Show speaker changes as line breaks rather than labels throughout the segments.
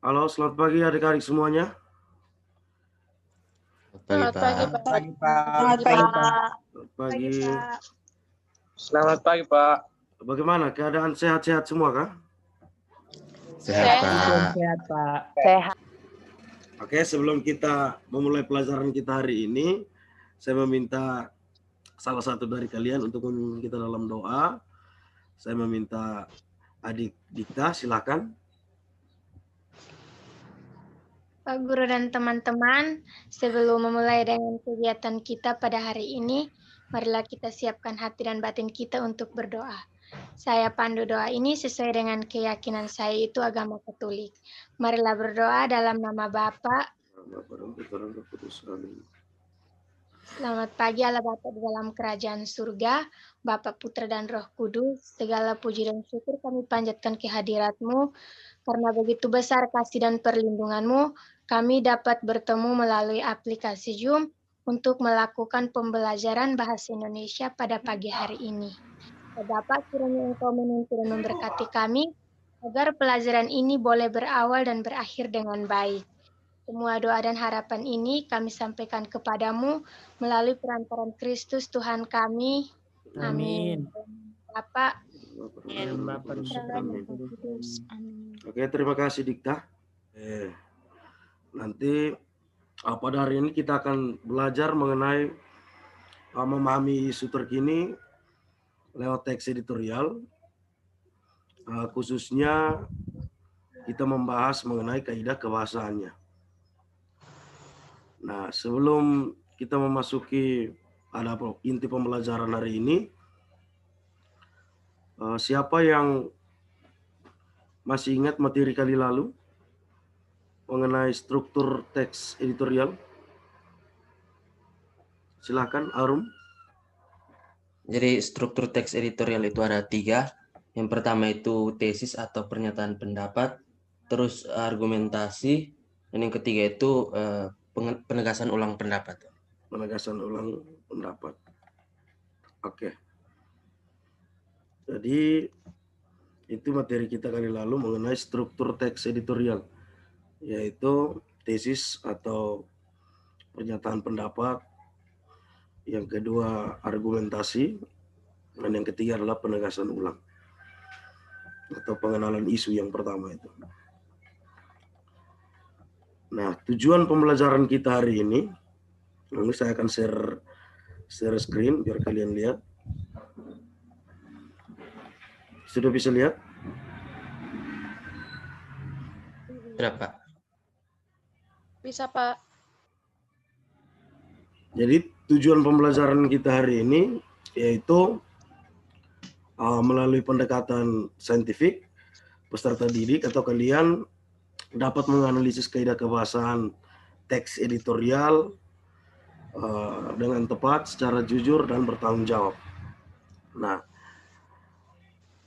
Halo, selamat pagi adik-adik semuanya.
Selamat pagi,
Selamat
Pak.
pagi, Pak.
Selamat pagi, Pak.
Selamat pagi.
Selamat pagi, Pak.
Bagaimana keadaan sehat-sehat semua kah?
Sehat.
Sehat, Pak.
Sehat, Pak.
Sehat.
Oke, sebelum kita memulai pelajaran kita hari ini, saya meminta salah satu dari kalian untuk memimpin kita dalam doa. Saya meminta adik Dikta, silakan.
Pak Guru dan teman-teman, sebelum memulai dengan kegiatan kita pada hari ini, marilah kita siapkan hati dan batin kita untuk berdoa. Saya pandu doa ini sesuai dengan keyakinan saya, itu agama Katolik. Marilah berdoa dalam nama Bapa. Selamat pagi Allah Bapa di dalam kerajaan surga, Bapa, Putra dan Roh Kudus. Segala puji dan syukur kami panjatkan kehadirat-Mu, karena begitu besar kasih dan perlindungan-Mu, kami dapat bertemu melalui aplikasi Zoom untuk melakukan pembelajaran bahasa Indonesia pada pagi hari ini. Bapak, kiranya Engkau menuntun dan memberkati kami, agar pelajaran ini boleh berawal dan berakhir dengan baik. Semua doa dan harapan ini kami sampaikan kepadamu melalui perantaran Kristus Tuhan kami. Amin. Bapak,
Oke, terima kasih Dikta. Nanti pada hari ini kita akan belajar mengenai memahami isu terkini lewat teks editorial. Khususnya kita membahas mengenai kaidah kebahasaannya. Nah, sebelum kita memasuki inti pembelajaran hari ini, siapa yang masih ingat materi kali lalu mengenai struktur teks editorial? Silakan, Arum.
Jadi struktur teks editorial itu ada 3. Yang pertama itu tesis atau pernyataan pendapat, terus argumentasi, dan yang ketiga itu penegasan ulang pendapat.
Penegasan ulang pendapat. Oke. Jadi itu materi kita kali lalu mengenai struktur teks editorial, yaitu tesis atau pernyataan pendapat, yang kedua argumentasi, dan yang ketiga adalah penegasan ulang atau pengenalan isu yang pertama itu. Nah, tujuan pembelajaran kita hari ini, nanti saya akan share screen biar kalian lihat. Sudah bisa lihat?
Berapa?
bisa Pak.
Jadi tujuan pembelajaran kita hari ini yaitu melalui pendekatan saintifik, peserta didik atau kalian dapat menganalisis kaidah kebahasaan teks editorial dengan tepat, secara jujur dan bertanggung jawab. Nah,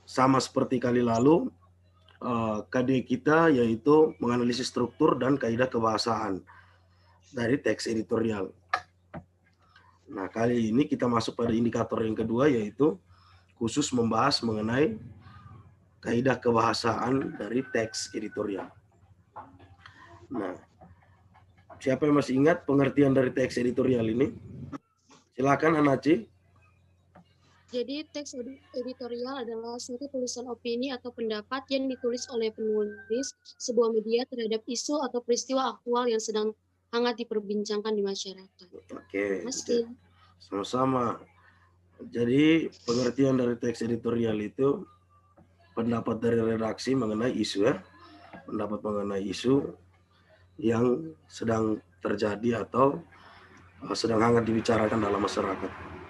sama seperti kali lalu, KD kita yaitu menganalisis struktur dan kaidah kebahasaan dari teks editorial. Nah, kali ini kita masuk pada indikator yang kedua, yaitu khusus membahas mengenai kaidah kebahasaan dari teks editorial. Nah, siapa yang masih ingat pengertian dari teks editorial ini? Silakan, Anaci.
Jadi teks editorial adalah suatu tulisan opini atau pendapat yang ditulis oleh penulis sebuah media terhadap isu atau peristiwa aktual yang sedang hangat diperbincangkan di masyarakat.
Oke, sama-sama. Jadi pengertian dari teks editorial itu pendapat dari redaksi mengenai isu, ya, pendapat mengenai isu yang sedang terjadi atau sedang hangat dibicarakan dalam masyarakat.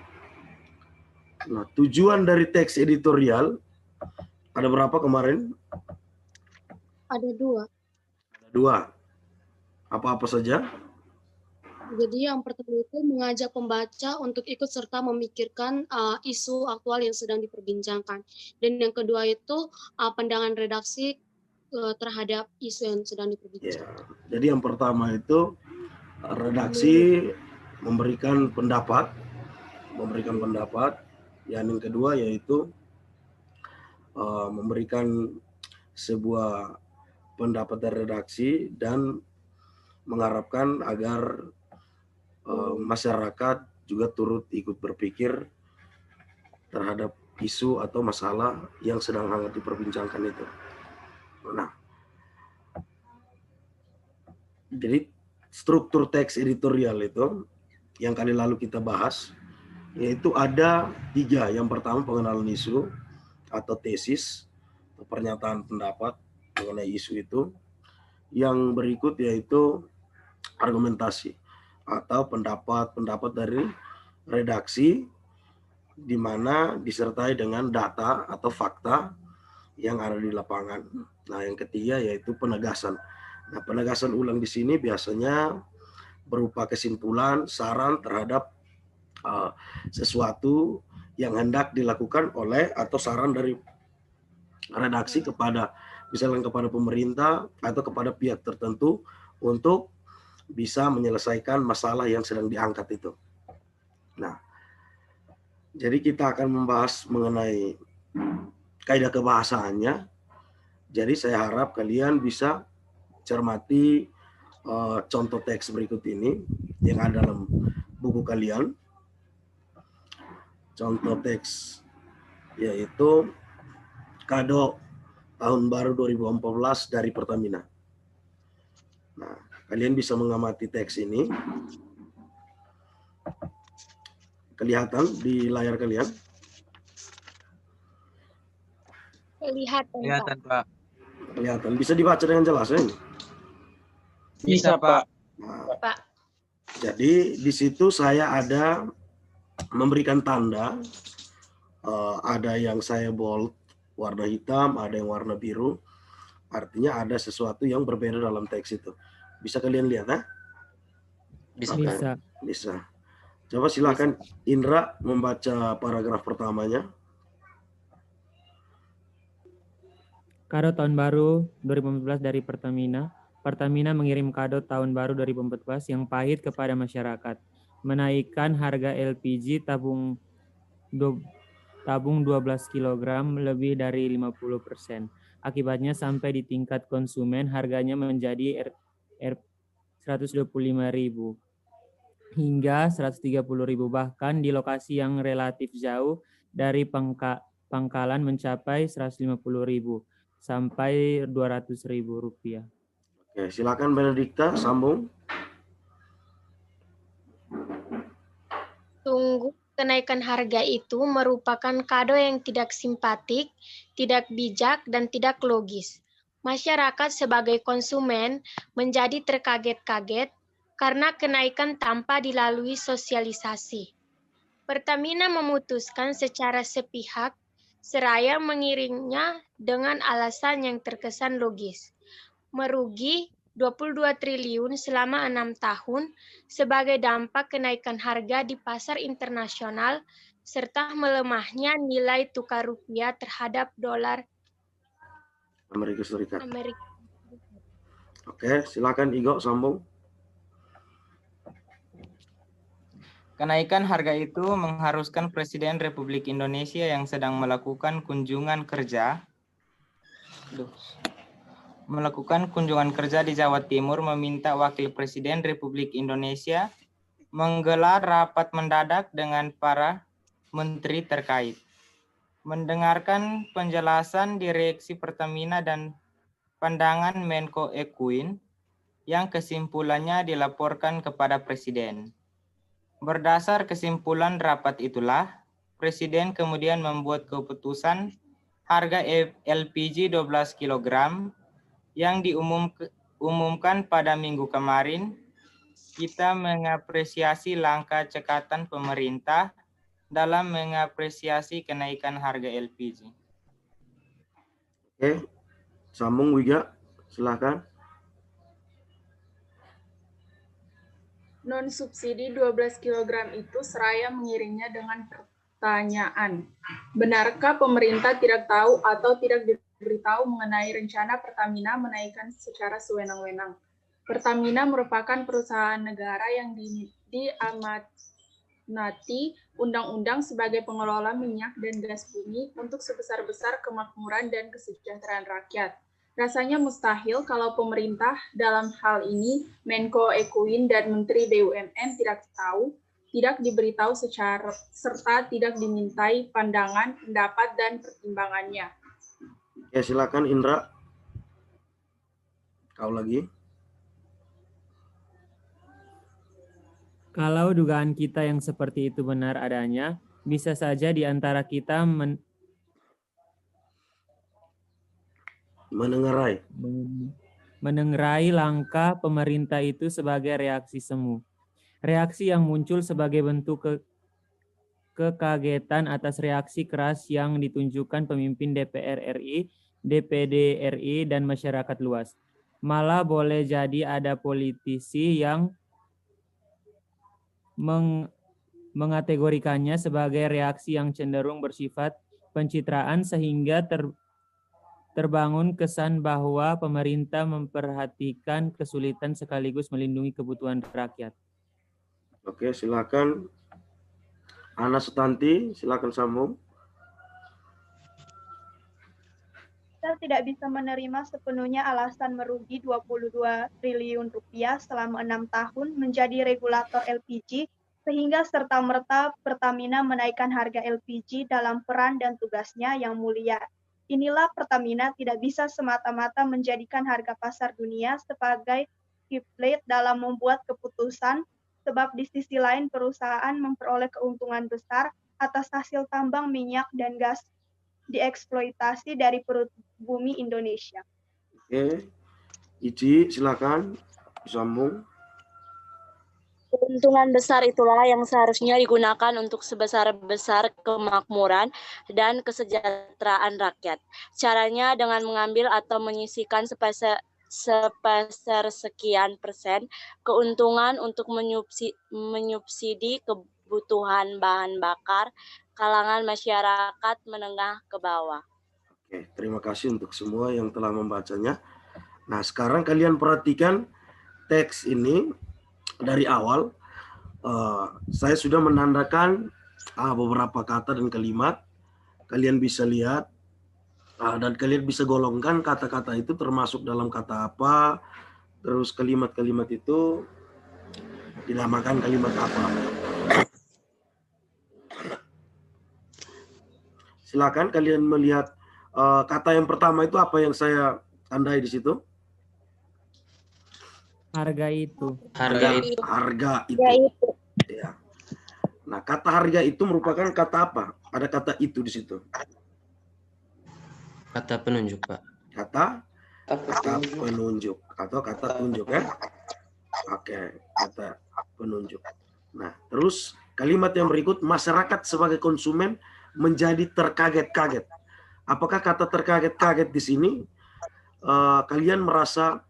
Nah, tujuan dari teks editorial ada berapa kemarin?
Ada 2.
Ada 2. Apa-apa saja?
Jadi yang pertama itu mengajak pembaca untuk ikut serta memikirkan isu aktual yang sedang diperbincangkan. Dan yang kedua itu pandangan redaksi terhadap isu yang sedang diperbincangkan.
Ya, jadi yang pertama itu redaksi memberikan pendapat, yang kedua yaitu memberikan sebuah pendapat dari redaksi dan mengharapkan agar masyarakat juga turut ikut berpikir terhadap isu atau masalah yang sedang hangat diperbincangkan itu. Nah, jadi struktur teks editorial itu yang kali lalu kita bahas, yaitu ada 3. Yang pertama pengenalan isu atau tesis, atau pernyataan pendapat mengenai isu itu. Yang berikut yaitu argumentasi atau pendapat dari redaksi, di mana disertai dengan data atau fakta yang ada di lapangan. Nah, yang ketiga yaitu penegasan. Nah, penegasan ulang di sini biasanya berupa kesimpulan, saran terhadap sesuatu yang hendak dilakukan oleh atau saran dari redaksi kepada misalnya kepada pemerintah atau kepada pihak tertentu untuk bisa menyelesaikan masalah yang sedang diangkat itu. Nah, jadi kita akan membahas mengenai kaidah kebahasaannya. Jadi saya harap kalian bisa cermati contoh teks berikut ini yang ada dalam buku kalian. Contoh teks yaitu kado tahun baru 2014 dari Pertamina. Nah, kalian bisa mengamati teks ini. Kelihatan di layar kalian?
Kelihatan, Pak.
Kelihatan. Bisa dibaca dengan jelas ya?
Bisa, Pak.
Nah,
Pak.
jadi di situ saya ada memberikan tanda, ada yang saya bold warna hitam, ada yang warna biru. Artinya ada sesuatu yang berbeda dalam teks itu. Bisa kalian lihat, ya? Bisa. Coba silakan Indra membaca paragraf pertamanya.
Kado tahun baru 2014 dari Pertamina. Pertamina mengirim kado tahun baru 2014 yang pahit kepada masyarakat. Menaikkan harga LPG tabung 12 kg lebih dari 50%. Akibatnya sampai di tingkat konsumen harganya menjadi 125.000 hingga 130.000, bahkan di lokasi yang relatif jauh dari pangkalan mencapai 150.000 sampai 200.000 rupiah.
Oke, silakan Benedikta sambung.
Sungguh kenaikan harga itu merupakan kado yang tidak simpatik, tidak bijak, dan tidak logis. Masyarakat sebagai konsumen menjadi terkaget-kaget karena kenaikan tanpa dilalui sosialisasi. Pertamina memutuskan secara sepihak seraya mengirimnya dengan alasan yang terkesan logis. Merugi 22 triliun selama 6 tahun sebagai dampak kenaikan harga di pasar internasional serta melemahnya nilai tukar rupiah terhadap dolar
Amerika Serikat.
Amerika.
Oke, silakan Igo sambung.
Kenaikan harga itu mengharuskan Presiden Republik Indonesia yang sedang melakukan kunjungan kerja di Jawa Timur meminta Wakil Presiden Republik Indonesia menggelar rapat mendadak dengan para menteri terkait, mendengarkan penjelasan Direksi Pertamina dan pandangan Menko Ekuin yang kesimpulannya dilaporkan kepada Presiden. Berdasar kesimpulan rapat itulah, Presiden kemudian membuat keputusan harga LPG 12 kg yang diumumkan pada minggu kemarin. Kita mengapresiasi langkah cekatan pemerintah dalam mengapresiasi kenaikan harga LPG.
Oke, sambung Wiga, silakan.
Non-subsidi 12 kg itu seraya mengiringnya dengan pertanyaan, benarkah pemerintah tidak tahu atau tidak diberitahu mengenai rencana Pertamina menaikkan secara sewenang-wenang? Pertamina merupakan perusahaan negara yang diamanati undang-undang sebagai pengelola minyak dan gas bumi untuk sebesar-besar kemakmuran dan kesejahteraan rakyat. Rasanya mustahil kalau pemerintah, dalam hal ini Menko Ekuin dan Menteri BUMN tidak tahu, tidak diberitahu secara serta tidak dimintai pandangan, pendapat, dan pertimbangannya.
Ya, silakan Indra. Kau lagi.
Kalau dugaan kita yang seperti itu benar adanya, bisa saja di antara kita menengarai langkah pemerintah itu sebagai reaksi semu. Reaksi yang muncul sebagai bentuk kekagetan atas reaksi keras yang ditunjukkan pemimpin DPR RI, DPD RI, dan masyarakat luas. Malah boleh jadi ada politisi yang mengategorikannya sebagai reaksi yang cenderung bersifat pencitraan sehingga terbangun kesan bahwa pemerintah memperhatikan kesulitan sekaligus melindungi kebutuhan rakyat.
Oke, silakan Ana Sutanti, silakan sambung.
Kita tidak bisa menerima sepenuhnya alasan merugi 22 triliun rupiah selama 6 tahun menjadi regulator LPG sehingga serta-merta Pertamina menaikkan harga LPG dalam peran dan tugasnya yang mulia. Inilah Pertamina tidak bisa semata-mata menjadikan harga pasar dunia sebagai kiblat dalam membuat keputusan, sebab di sisi lain perusahaan memperoleh keuntungan besar atas hasil tambang minyak dan gas dieksploitasi dari perut bumi Indonesia.
Oke, Ici, silakan sambung.
Keuntungan besar itulah yang seharusnya digunakan untuk sebesar-besar kemakmuran dan kesejahteraan rakyat. Caranya dengan mengambil atau menyisihkan sekian persen keuntungan untuk menyubsidi kebutuhan bahan bakar kalangan masyarakat menengah ke bawah.
Oke, terima kasih untuk semua yang telah membacanya. Nah, sekarang kalian perhatikan teks ini dari awal. Saya sudah menandakan beberapa kata dan kalimat. Kalian bisa lihat dan kalian bisa golongkan kata-kata itu termasuk dalam kata apa, terus kalimat-kalimat itu dinamakan kalimat apa. Silakan kalian melihat kata yang pertama itu apa yang saya tandai di situ.
Harga itu.
Harga itu. Ya. Nah, kata harga itu merupakan kata apa? Ada kata itu di situ.
Kata penunjuk, Pak.
Kata penunjuk atau kata tunjuk ya. Oke, kata penunjuk. Nah, terus kalimat yang berikut, masyarakat sebagai konsumen menjadi terkaget-kaget. Apakah kata terkaget-kaget di sini kalian merasa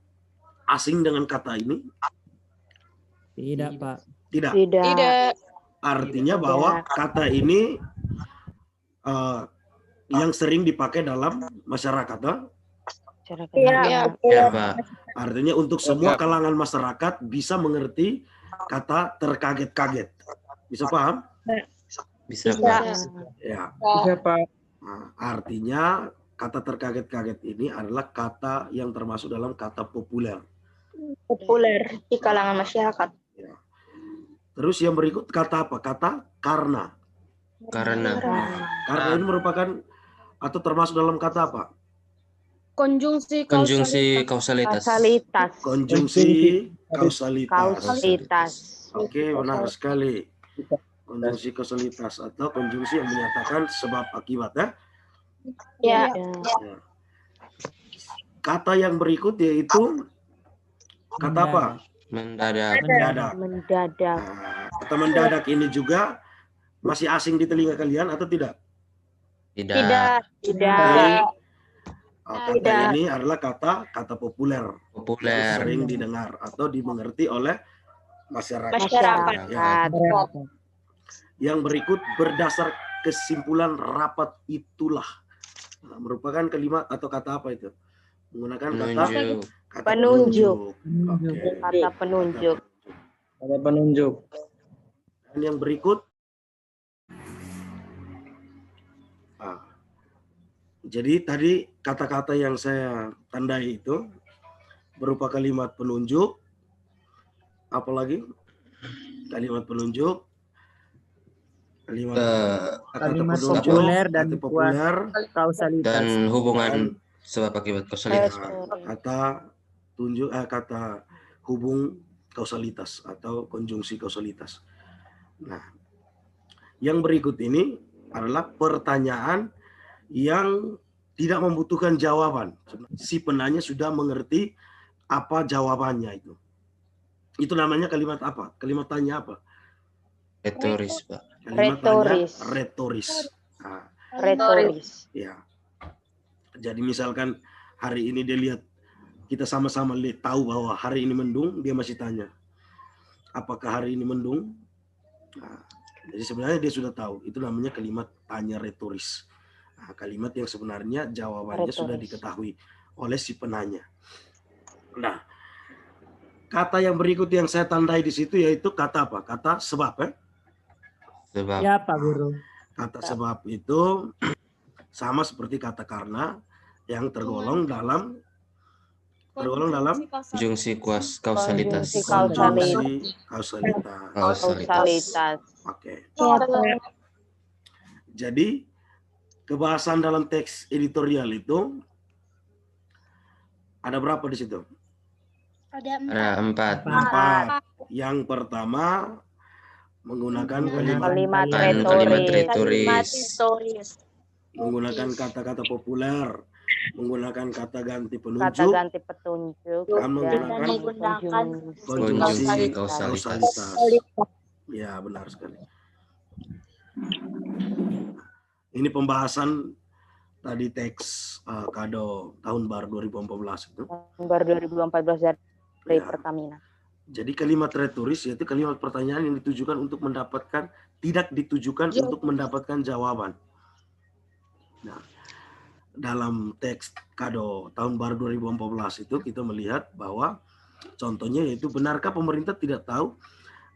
asing dengan kata ini?
Tidak, Pak.
Tidak.
Tidak.
Artinya bahwa kata ini yang sering dipakai dalam masyarakat.
Ya,
Pak.
Artinya untuk semua kalangan masyarakat bisa mengerti kata terkaget-kaget. Bisa paham?
Bisa, Pak.
Ya.
Bisa, Pak.
Nah, artinya kata terkaget-kaget ini adalah kata yang termasuk dalam kata populer.
Populer di kalangan masyarakat.
Ya. Terus yang berikut kata apa? Kata karena.
Karena.
Karena ini merupakan atau termasuk dalam kata apa?
Konjungsi
kausalitas.
Konjungsi kausalitas.
Kausalitas.
Oke, benar sekali. Konjungsi kausalitas atau konjungsi yang menyatakan sebab akibat ya.
Ya.
Ya. Kata yang berikut yaitu kata apa?
Mendadak.
Mendadak.
Mendadak.
Nah, kata mendadak ini juga masih asing di telinga kalian atau tidak?
Tidak.
Kata ini adalah kata populer.
Populer.
Yang sering didengar atau dimengerti oleh masyarakat.
Masyarakat.
Yang berikut berdasar kesimpulan rapat itulah. Nah, merupakan kalimat atau kata apa itu? Menggunakan kata
penunjuk.
Oke.
Kata penunjuk.
Kata penunjuk.
Dan yang berikut Jadi tadi kata-kata yang saya tandai itu berupa kalimat penunjuk, apalagi kalimat penunjuk, kalimat
populer dan
kata populer,
kausalitas
dan hubungan sebab akibat kausalitas.
Kata tunjuk, kata hubung kausalitas atau konjungsi kausalitas. Nah, yang berikut ini adalah pertanyaan yang tidak membutuhkan jawaban. Si penanya sudah mengerti apa jawabannya itu. Itu namanya kalimat apa? Kalimat tanya apa?
Retoris, Pak.
Kalimat tanya retoris. Nah,
Retoris.
ya. Jadi misalkan hari ini dia lihat, kita sama-sama tahu bahwa hari ini mendung, dia masih tanya, apakah hari ini mendung? Nah, jadi sebenarnya dia sudah tahu. Itu namanya kalimat tanya retoris. Nah, kalimat yang sebenarnya jawabannya sudah diketahui oleh si penanya. Nah, kata yang berikut yang saya tandai di situ yaitu kata apa? Kata sebab,
Sebab.
Ya, Pak Guru.
Kata sebab itu sama seperti kata karena yang tergolong dalam
konjungsi kausalitas.
Konjungsi kausalitas. Oke. Jadi kebahasan dalam teks editorial itu ada berapa di situ?
Ada
empat.
Yang pertama menggunakan
kalimat retoris.
Menggunakan kata-kata populer, menggunakan kata ganti penunjuk,
dan
menggunakan konjungsi kausalitas. Ya, benar sekali. Ini pembahasan tadi teks kado tahun baru 2014 itu.
Baru 2014 dari Pertamina.
Jadi kalimat retoris yaitu kalimat pertanyaan yang ditujukan untuk mendapatkan, tidak ditujukan untuk mendapatkan jawaban. Nah, dalam teks kado tahun baru 2014 itu kita melihat bahwa contohnya yaitu benarkah pemerintah tidak tahu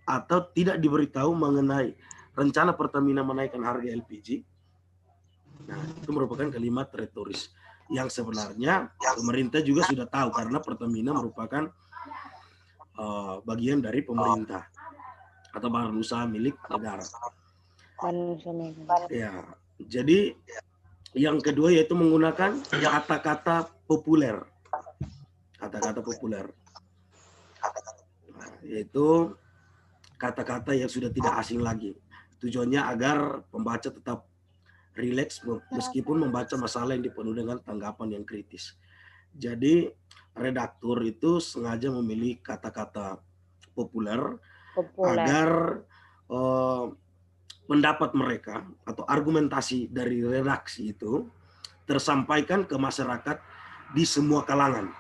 atau tidak diberitahu mengenai rencana Pertamina menaikkan harga LPG? Nah, itu merupakan kalimat retoris yang sebenarnya pemerintah juga sudah tahu karena Pertamina merupakan bagian dari pemerintah atau badan usaha milik negara. Ya, jadi yang kedua yaitu menggunakan kata-kata populer. Kata-kata populer. Nah, yaitu kata-kata yang sudah tidak asing lagi. Tujuannya agar pembaca tetap rileks meskipun membaca masalah yang dipenuhi dengan tanggapan yang kritis. Jadi redaktur itu sengaja memilih kata-kata populer agar pendapat mereka atau argumentasi dari redaksi itu tersampaikan ke masyarakat di semua kalangan.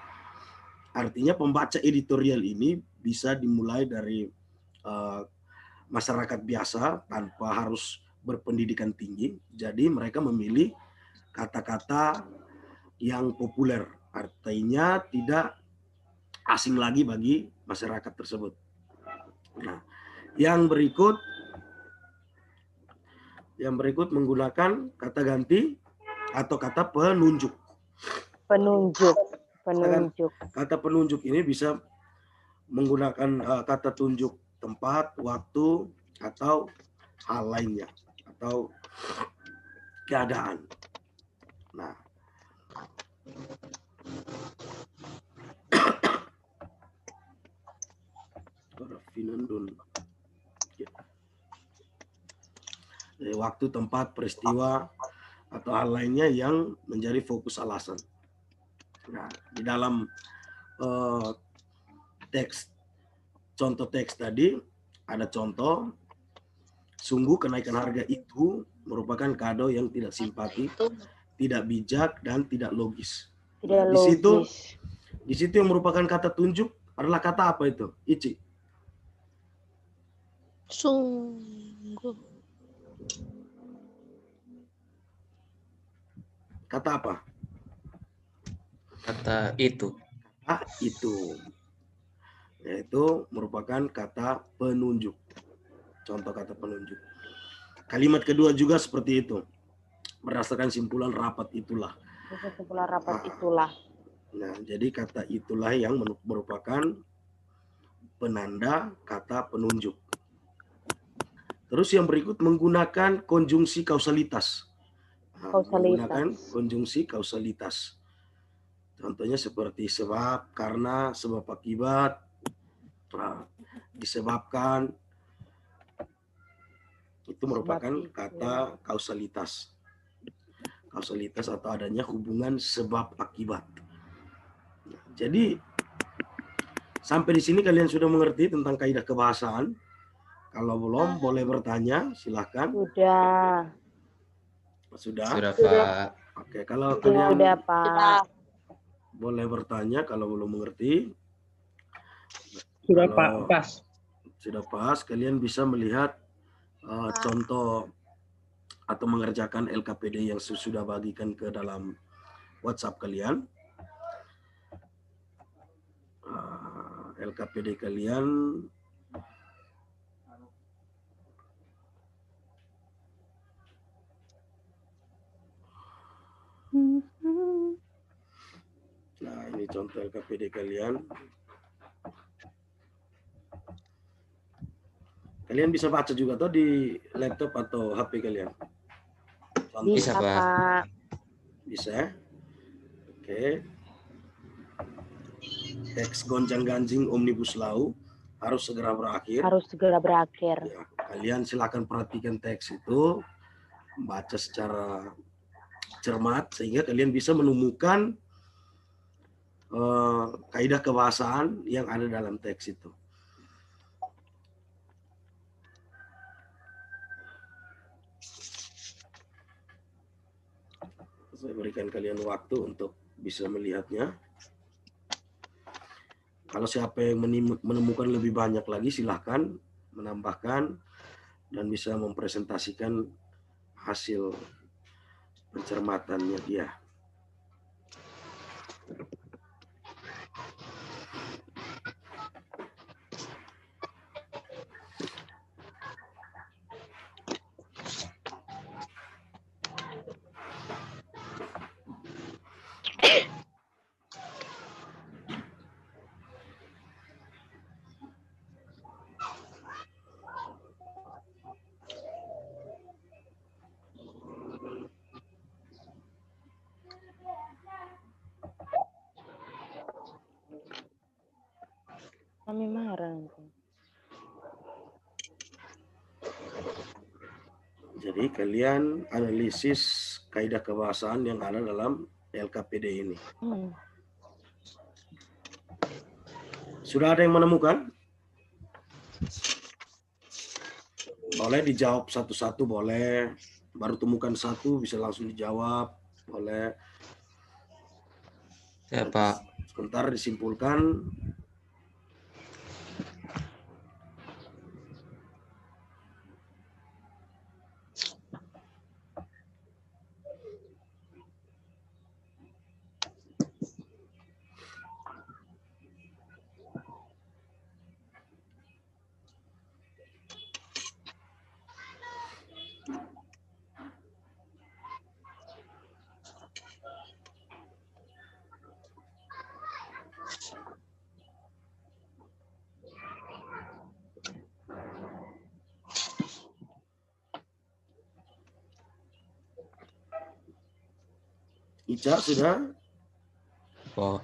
Artinya pembaca editorial ini bisa dimulai dari masyarakat biasa tanpa harus berpendidikan tinggi. Jadi mereka memilih kata-kata yang populer, artinya tidak asing lagi bagi masyarakat tersebut. Nah, yang berikut menggunakan kata ganti atau kata penunjuk. Kata penunjuk ini bisa menggunakan kata tunjuk tempat, waktu, atau hal lainnya, atau keadaan. Nah, waktu, tempat, peristiwa, atau hal lainnya yang menjadi fokus alasan. Nah, di dalam contoh teks tadi ada contoh, sungguh kenaikan harga itu merupakan kado yang tidak simpati, tidak bijak, dan tidak logis. Di situ yang merupakan kata tunjuk adalah kata apa itu, Ici?
Sungguh.
Kata apa?
Kata itu.
Kata itu. Yaitu merupakan kata penunjuk. Contoh kata penunjuk. Kalimat kedua juga seperti itu. berdasarkan simpulan rapat itulah.
Kesimpulan rapat itulah.
Nah, jadi kata itulah yang merupakan penanda kata penunjuk. Terus yang berikut menggunakan konjungsi kausalitas. Nah, menggunakan konjungsi kausalitas. Contohnya seperti sebab, karena, sebab akibat, disebabkan. Itu merupakan kata kausalitas. Kausalitas atau adanya hubungan sebab akibat. Jadi sampai di sini kalian sudah mengerti tentang kaidah kebahasaan? Kalau belum boleh bertanya, silahkan. Sudah,
Pak.
Oke, kalau kalian
Sudah, Pak.
boleh bertanya kalau belum mengerti.
Sudah,
Kalau
Pak, pas.
Sudah pas, kalian bisa melihat contoh atau mengerjakan LKPD yang sudah bagikan ke dalam WhatsApp kalian. LKPD kalian nah, ini contoh LKPD kalian. Kalian bisa baca juga tuh di laptop atau HP kalian? Contoh.
Bisa, Pak.
Bisa. Oke. Teks gonjang-ganjing Omnibus Law harus segera berakhir. Ya, kalian silakan perhatikan teks itu, baca secara cermat sehingga kalian bisa menemukan kaidah kebahasaan yang ada dalam teks itu. Saya berikan kalian waktu untuk bisa melihatnya. Kalau siapa yang menemukan lebih banyak lagi, silahkan menambahkan dan bisa mempresentasikan hasil pencermatannya dia.
Kami marah.
Jadi kalian analisis kaidah kebahasaan yang ada dalam LKPD ini. Sudah ada yang menemukan? Boleh dijawab satu-satu, boleh. Baru temukan satu, bisa langsung dijawab, boleh.
Ya, Pak.
Sebentar disimpulkan. Ica sudah?
Oh.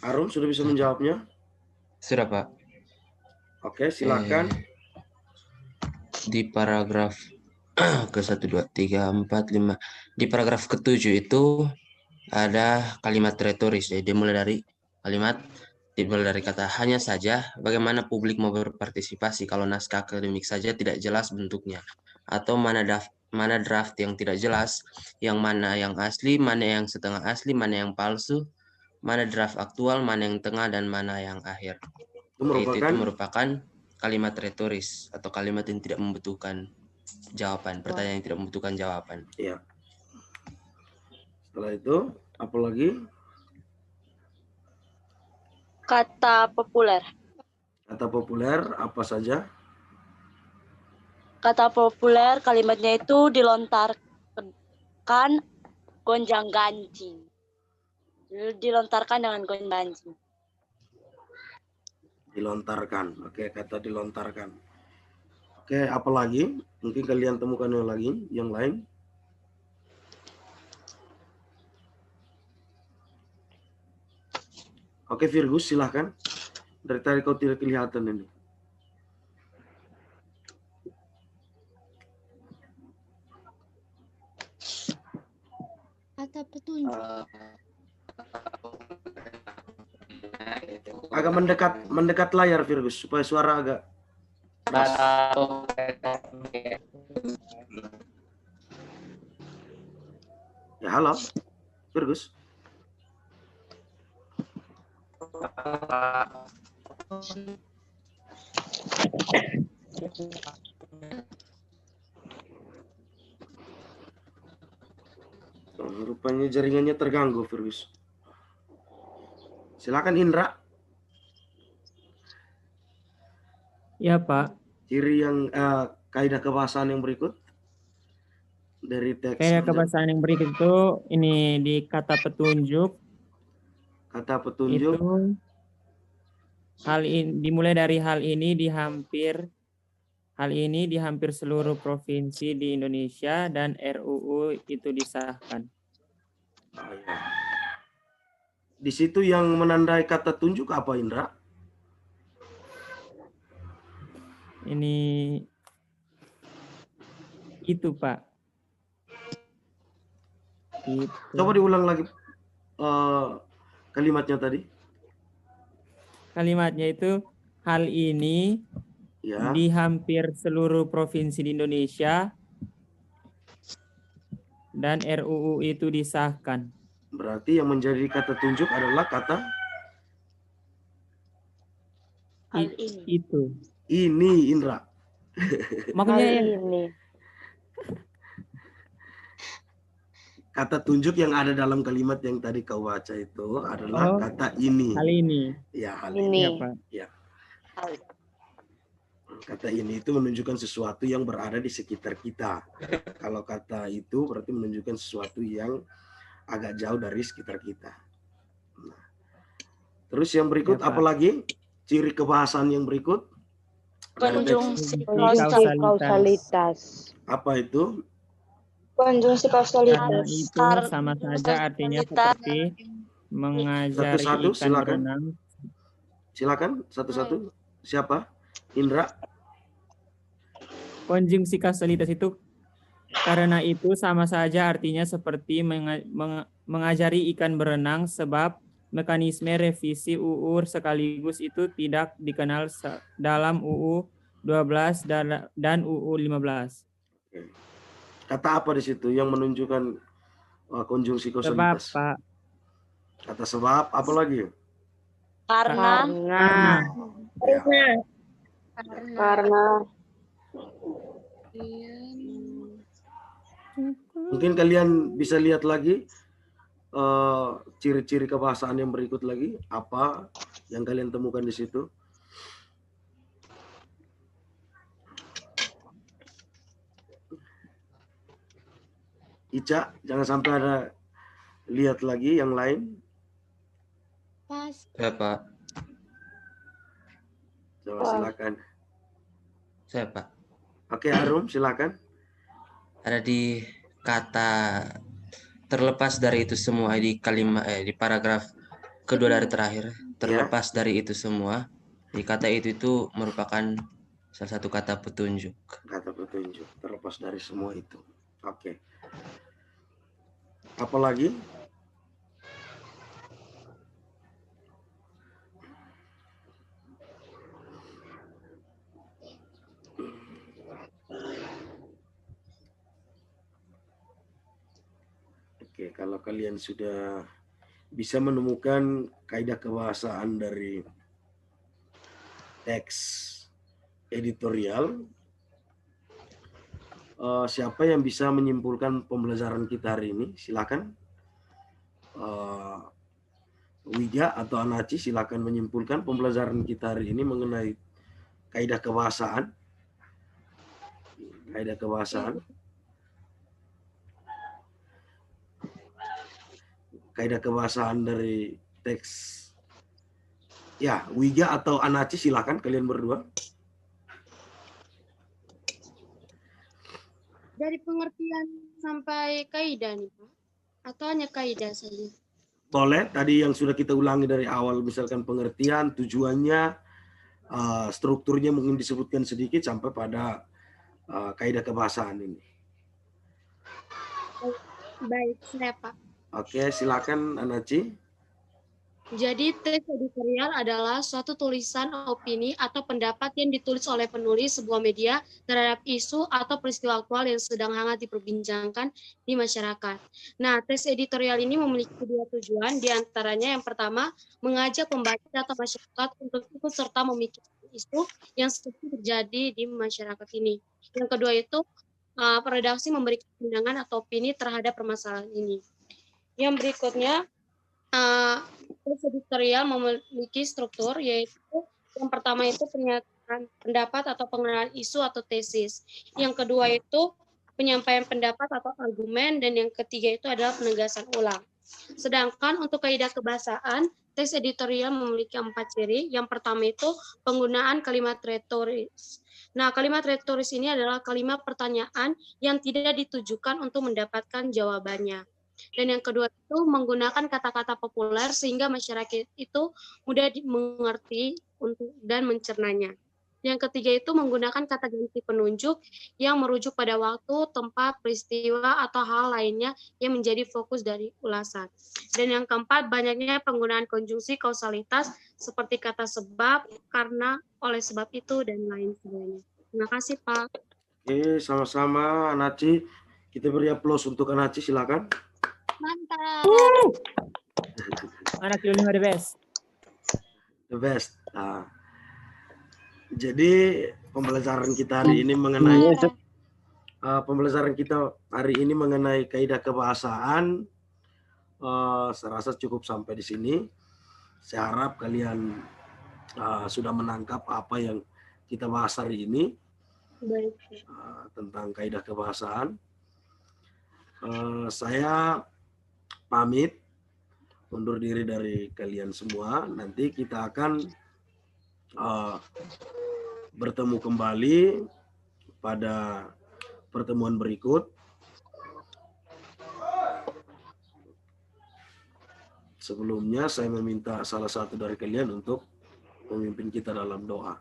Arum sudah bisa menjawabnya?
Sudah, Pak.
Oke, silakan.
Di paragraf ke-1, 2, 3, 4, 5. Di paragraf ke-7 itu ada kalimat retoris. Jadi dimulai dari kata hanya saja, bagaimana publik mau berpartisipasi kalau naskah akademik saja tidak jelas bentuknya. Atau mana draft yang tidak jelas, yang mana yang asli, mana yang setengah asli, mana yang palsu, mana draft aktual, mana yang tengah, dan mana yang akhir. Itu merupakan kalimat retoris atau kalimat yang tidak membutuhkan jawaban, pertanyaan yang tidak membutuhkan jawaban.
Iya. Setelah itu, apa lagi?
Kata populer.
Kata populer apa saja?
kata populer kalimatnya itu dilontarkan gonjang-ganjing. Dilontarkan dengan gonjang-ganjing.
Dilontarkan. Oke, kata dilontarkan. Oke, apa lagi? Mungkin kalian temukan yang lain. Oke, Virgus, silahkan. Dari tadi kau tidak kelihatan ini.
Kata petunjuk.
Agak mendekat layar, Virgus, supaya suara agak pas. Ya, halo, Virgus. Rupanya jaringannya terganggu, Virgus. Silakan Indra.
Ya, Pak.
Ciri yang kaidah kebahasaan yang berikut dari teks.
Kaidah kebahasaan yang berikut itu ini di kata petunjuk.
Kata petunjuk.
Itu dimulai dari hal ini di hampir seluruh provinsi di Indonesia dan RUU itu disahkan.
Oh, ya. Di situ yang menandai kata tunjuk apa, Indra?
Ini itu, Pak. Itu.
Coba diulang lagi kalimatnya tadi.
Kalimatnya itu hal ini
ya.
Di hampir seluruh provinsi di Indonesia dan RUU itu disahkan.
Berarti yang menjadi kata tunjuk adalah kata
itu.
Ini, Indra.
Makanya
ini.
Kata tunjuk yang ada dalam kalimat yang tadi kau baca itu adalah kata ini.
Hal ini.
Ya, hal
Ini.
ini.
Ya, Pak.
Ya. Kata ini itu menunjukkan sesuatu yang berada di sekitar kita. Kalau kata itu berarti menunjukkan sesuatu yang agak jauh dari sekitar kita. Nah. Terus yang berikut
Ya,
apa lagi? Ciri kebahasaan yang berikut?
Konjungsi
kausalitas.
Apa itu?
Konjungsi
Karena
kausalitas.
itu sama saja artinya seperti mengajari
Satu-satu,
ikan
silakan.
berenang.
Silakan satu-satu. Siapa? Indra.
Konjungsi kausalitas itu karena itu sama saja artinya seperti mengajari ikan berenang sebab mekanisme revisi UU sekaligus itu tidak dikenal dalam UU 12 dan UU 15.
Kata apa di situ yang menunjukkan konjungsi kausalitas?
Sebab, Pak.
Kata sebab, apa lagi?
Karena.
Mungkin kalian bisa lihat lagi ciri-ciri kebahasaan yang berikut lagi. Apa yang kalian temukan di situ? Ica, jangan sampai ada lihat lagi yang lain.
Pas.
Ya, Pak.
Coba silakan.
Saya, Pak.
Oke, Arum, silakan.
Ada di kata terlepas dari itu semua di kalimat di paragraf kedua dari terakhir. Terlepas dari itu semua, di kata itu merupakan salah satu kata petunjuk.
Kata petunjuk, terlepas dari semua itu. Oke. Apa lagi? Oke, kalau kalian sudah bisa menemukan kaidah kebahasaan dari teks editorial, siapa yang bisa menyimpulkan pembelajaran kita hari ini? Silakan. Wija atau Anaci, silakan menyimpulkan pembelajaran kita hari ini mengenai kaidah kebahasaan. Kaidah kebahasaan. Kaidah kebahasaan dari teks. Ya, Wija atau Anaci silakan kalian berdua.
Dari pengertian sampai kaidah nih Pak? Atau hanya kaidah saja?
Boleh, tadi yang sudah kita ulangi dari awal, misalkan pengertian, tujuannya, strukturnya mungkin disebutkan sedikit sampai pada kaidah kebahasaan ini.
Baik, saya Pak.
Oke, silakan Anaci.
Jadi teks editorial adalah suatu tulisan opini atau pendapat yang ditulis oleh penulis sebuah media terhadap isu atau peristiwa aktual yang sedang hangat diperbincangkan di masyarakat. Nah, teks editorial ini memiliki dua tujuan, diantaranya yang pertama, mengajak pembaca atau masyarakat untuk ikut serta memikirkan isu yang sedang terjadi di masyarakat ini. Yang kedua itu, redaksi memberikan pandangan atau opini terhadap permasalahan ini. Yang berikutnya, teks editorial memiliki struktur, yaitu yang pertama itu pernyataan pendapat atau pengenalan isu atau tesis. Yang kedua itu penyampaian pendapat atau argumen, dan yang ketiga itu adalah penegasan ulang. Sedangkan untuk kaidah kebahasaan, teks editorial memiliki 4 ciri. Yang pertama itu penggunaan kalimat retoris. Nah, kalimat retoris ini adalah kalimat pertanyaan yang tidak ditujukan untuk mendapatkan jawabannya. Dan yang kedua itu menggunakan kata-kata populer sehingga masyarakat itu mudah mengerti dan mencernanya. Yang ketiga itu menggunakan kata ganti penunjuk yang merujuk pada waktu, tempat, peristiwa, atau hal lainnya yang menjadi fokus dari ulasan. Dan yang keempat, banyaknya penggunaan konjungsi kausalitas seperti kata sebab, karena, oleh sebab itu, dan lain sebagainya. Terima kasih, Pak.
Oke, sama-sama Anaci. Kita beri aplaus untuk Anaci, silakan.
Mantap.
Anak Lima the best.
The best. Nah, jadi pembelajaran kita hari ini mengenai kaidah kebahasaan, saya rasa cukup sampai di sini. Saya harap kalian sudah menangkap apa yang kita bahas hari ini tentang kaidah kebahasaan. Saya pamit undur diri dari kalian semua. Nanti kita akan bertemu kembali pada pertemuan berikut. Sebelumnya saya meminta salah satu dari kalian untuk memimpin kita dalam doa.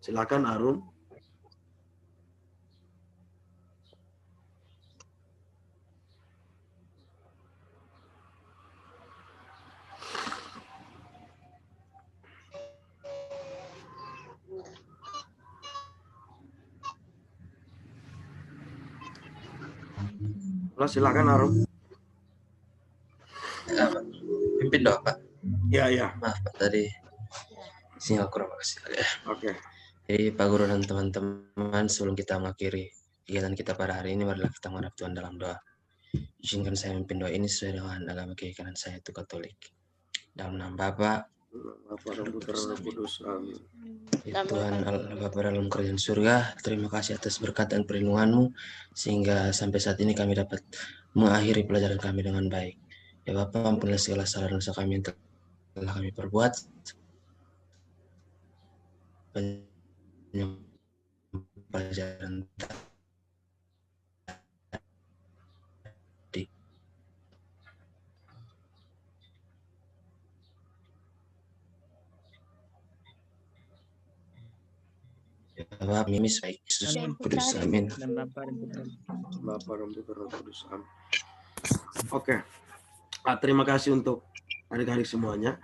Silakan Arun. Silakan Arum.
Pimpin doa Pak.
Ya.
Maaf Pak tadi sinyal kurang bagus.
Oke.
Jadi Pak Guru dan teman-teman, sebelum kita mengakhiri kegiatan kita pada hari ini, marilah kita menghadap Tuhan dalam doa. Izinkan saya memimpin doa ini sesuai dengan agama keyakinan saya, itu Katolik. Dalam nama Bapa,
dan Putra dan Kudus. Amin.
Ya Tuhan Bapa dalam kerajaan surga, terima kasih atas berkat dan perlindungan-Mu sehingga sampai saat ini kami dapat mengakhiri pelajaran kami dengan baik. Ya Bapa, ampunilah segala salah dan dosa kami yang telah kami perbuat. Pelajaran tadi. Ya Bapa, mimis baik Yesus Kudus. Amin.
Bapa dan Putra dan Kudus. Amin. Oke. Terima kasih untuk adik-adik semuanya.